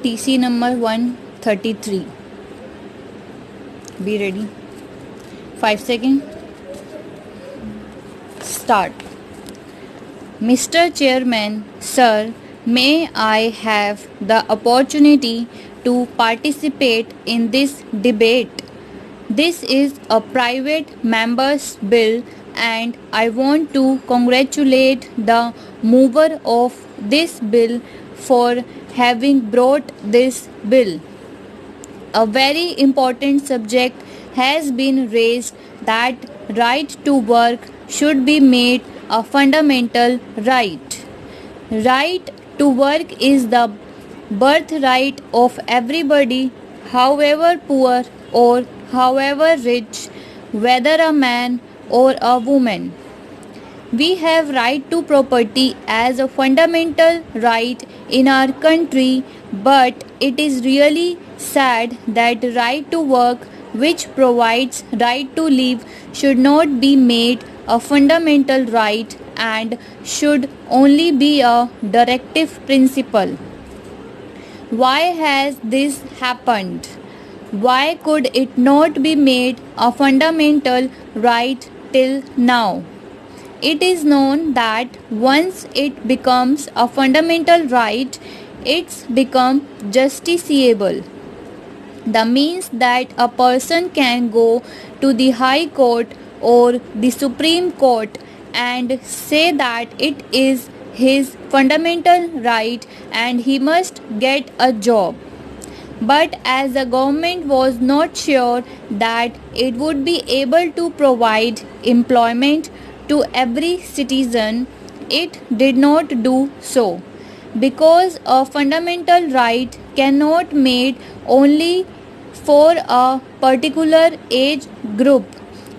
TC number 133. Be ready. 5 seconds. Start. Mr. Chairman, sir, may I have the opportunity to participate in this debate? This is a private member's bill and I want to congratulate the mover of this bill for having brought this bill. A very important subject has been raised that right to work should be made a fundamental right. Right to work is the birthright of everybody, however poor or however rich, whether a man or a woman. We have right to property as a fundamental right in our country, but it is really sad that right to work, which provides right to live, should not be made a fundamental right and should only be a directive principle. Why has this happened? Why could it not be made a fundamental right till now? It is known that once it becomes a fundamental right, it's become justiciable. That means that a person can go to the High Court or the Supreme Court and say that it is his fundamental right and he must get a job. But as the government was not sure that it would be able to provide employment to every citizen, it did not do so. Because a fundamental right cannot made only for a particular age group.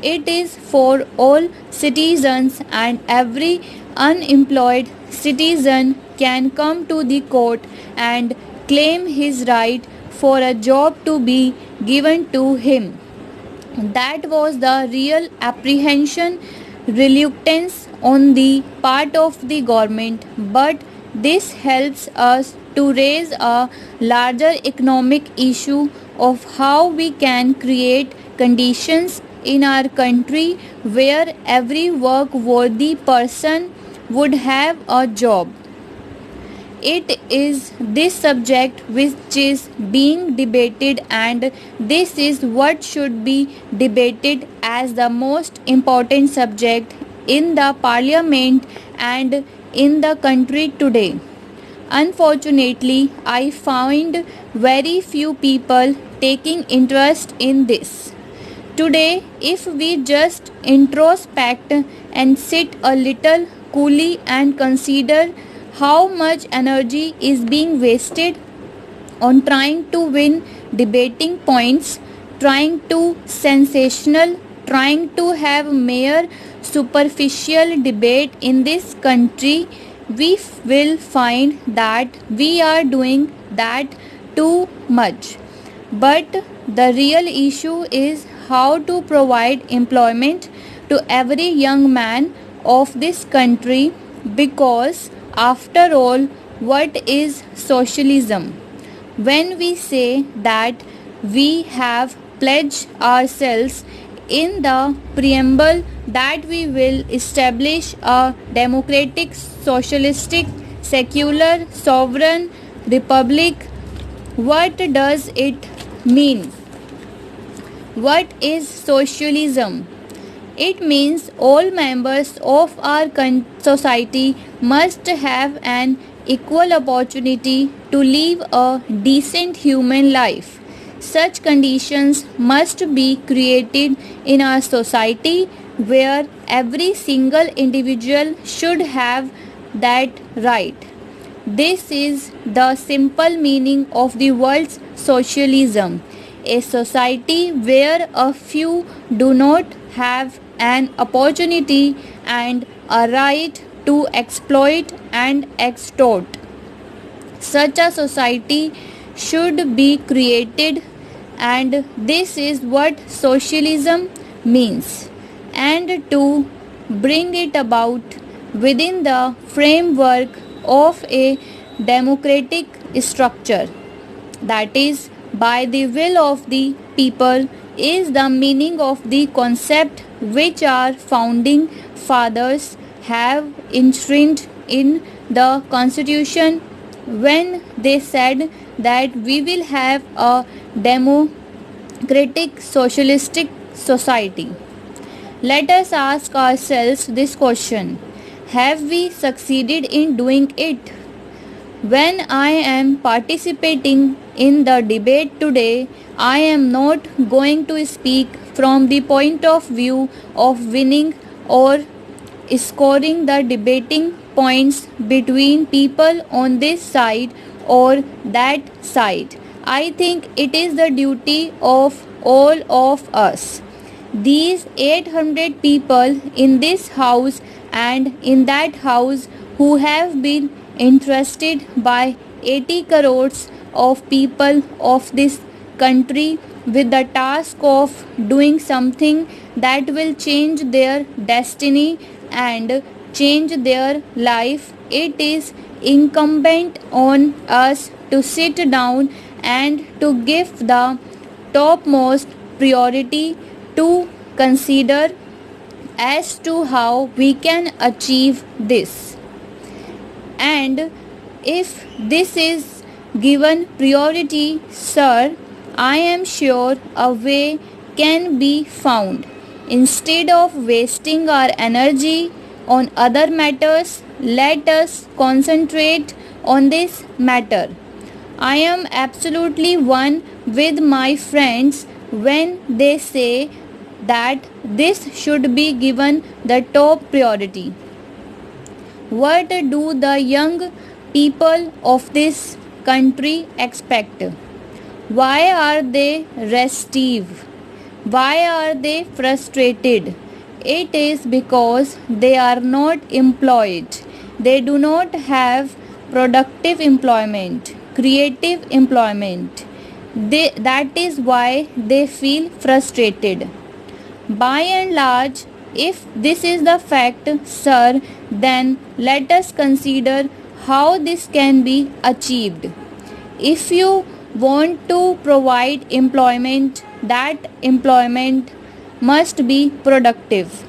It is for all citizens and every unemployed citizen can come to the court and claim his right for a job to be given to him. That was the real apprehension, reluctance on the part of the government, but this helps us to raise a larger economic issue of how we can create conditions in our country where every work-worthy person would have a job. It is this subject which is being debated, and this is what should be debated as the most important subject in the parliament and in the country today. Unfortunately, I find very few people taking interest in this. Today, if we just introspect and sit a little coolly and consider how much energy is being wasted on trying to win debating points, trying to sensational, trying to have mere superficial debate in this country, we will find that we are doing that too much. But the real issue is how to provide employment to every young man of this country, because after all, what is socialism? When we say that we have pledged ourselves in the preamble that we will establish a democratic, socialistic, secular, sovereign republic, what does it mean? What is socialism? It means all members of our society must have an equal opportunity to live a decent human life. Such conditions must be created in our society where every single individual should have that right. This is the simple meaning of the word socialism. A society where a few do not have an opportunity and a right to exploit and extort. Such a society should be created, and this is what socialism means. And to bring it about within the framework of a democratic structure. that is, by the will of the people, is the meaning of the concept which our founding fathers have enshrined in the Constitution when they said that we will have a democratic socialistic society. Let us ask ourselves this question: have we succeeded in doing it? When I am participating in the debate today, I am not going to speak from the point of view of winning or scoring the debating points between people on this side or that side. I think it is the duty of all of us, these 800 people in this house and in that house, who have been entrusted by 80 crores of people of this country with the task of doing something that will change their destiny and change their life. It is incumbent on us to sit down and to give the topmost priority to consider as to how we can achieve this. And if this is given priority, sir, I am sure a way can be found. Instead of wasting our energy on other matters, let us concentrate on this matter. I am absolutely one with my friends when they say that this should be given the top priority. What do the young people of this country expect? Why are they restive? Why are they frustrated? It is because they are not employed. They do not have productive employment, creative employment. That is why they feel frustrated. By and large, if this is the fact, sir, then let us consider how this can be achieved. If you want to provide employment, that employment must be productive.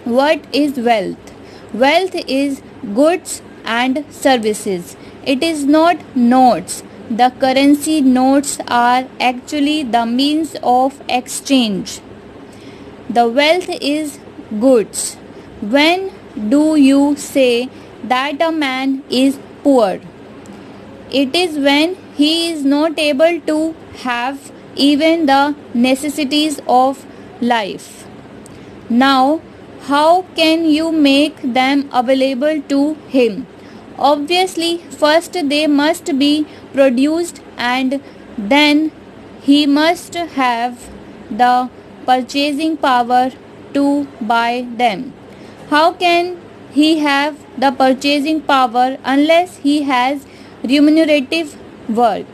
What is wealth? Wealth is goods and services. It is not notes. The currency notes are actually the means of exchange. The wealth is goods. When do you say that a man is poor? It is when he is not able to have even the necessities of life. Now, how can you make them available to him? Obviously, first they must be produced and then he must have the purchasing power to buy them. How can he have the purchasing power unless he has remunerative work?